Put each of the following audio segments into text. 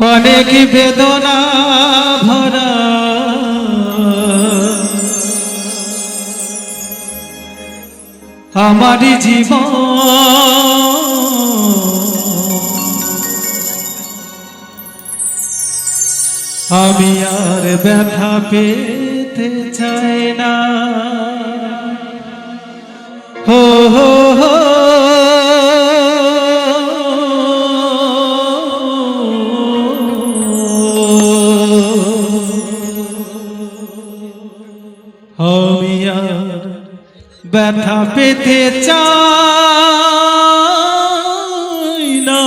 অনেক বেদনা ভরা আমার জীবন, আমি আর ব্যথা পেতে চাই না। হো হো হো আমি আর ব্যথা পেতে চাই না।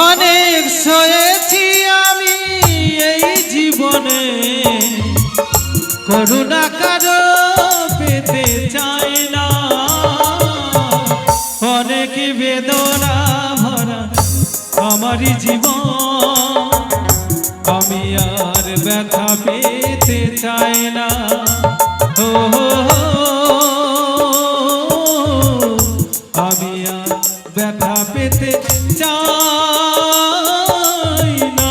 অনেক সয়েছি আমি এই জীবনে, করুণা কারো পেতে চাই না। অনেক বেদনা ভরা আমার জীবন, আমি আর ব্যথা পেতে চাই না। ও আমি আর ব্যথা পেতে চাই না।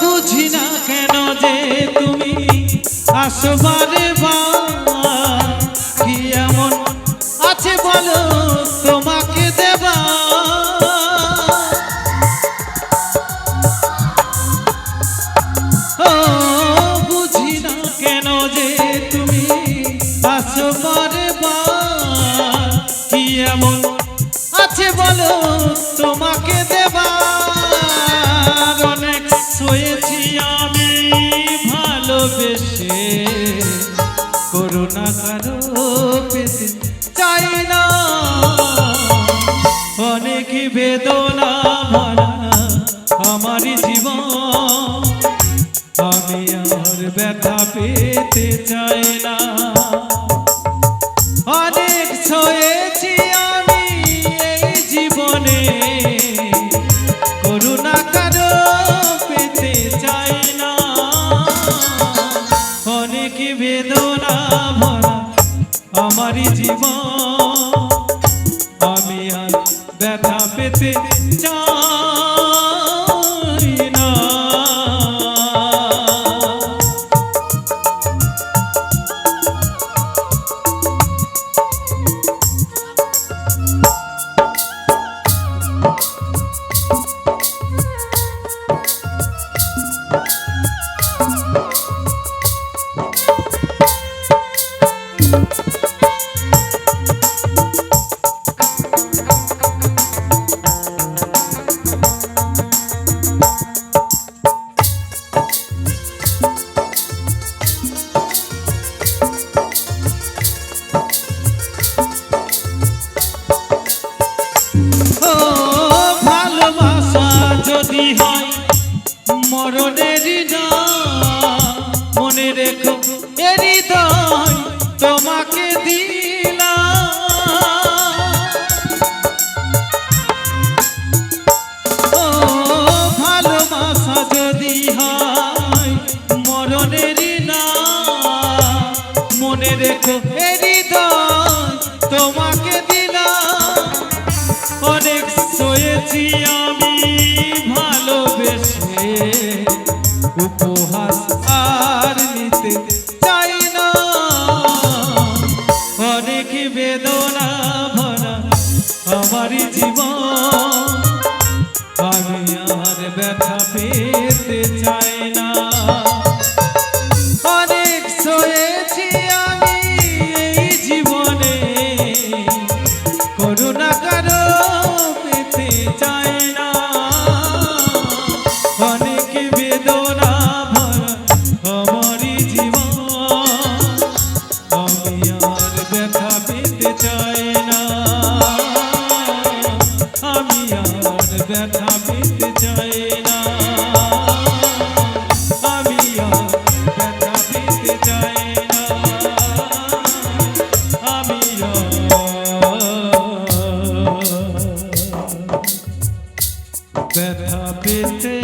বুঝি না কেন যে তুমি আসবারে বার, কি এমন আছে বলো তোমাকে দেবা। বুঝি না কেন যে তুমি আসবারে বার, কি এমন আছে বলো তোমাকে দেবা। অনেক সয়েছি আমি ভালোবেসে, করুণা কারো পেতে চাই না। অনেক বেদনা ভরা আমার জীবন, আমি আর ব্যথা পেতে চাই না। অনেক সয়েছি আমি এই জীবনে, করুণা কারো পেতে চাই না। অনেক বেদনা ভরা আমার জীবন, আমি আর ব্যথা পেতে চাই না। মনে রেখো এ হৃদয় তোমাকে দিলাম, অনেক সয়েছি আমি ভালোবেসে, উপহাস আর নিতে চাই না। অনেক বেদনা ভরা আমার জীবন, আমি আর ব্যথা পেতে চাই না। অনেক সয়েছি আমি এই জীবনে, করুণা কারো পেতে চাই না। অনেক বেদনা ভরা আমার জীবন, আমি আর ব্যথা পেতে চাই না। আমি আর ব্যথা পেতে চাই না। আমি আর ব্যথা পেতে চাই না। আমি আর ব্যথা পেতে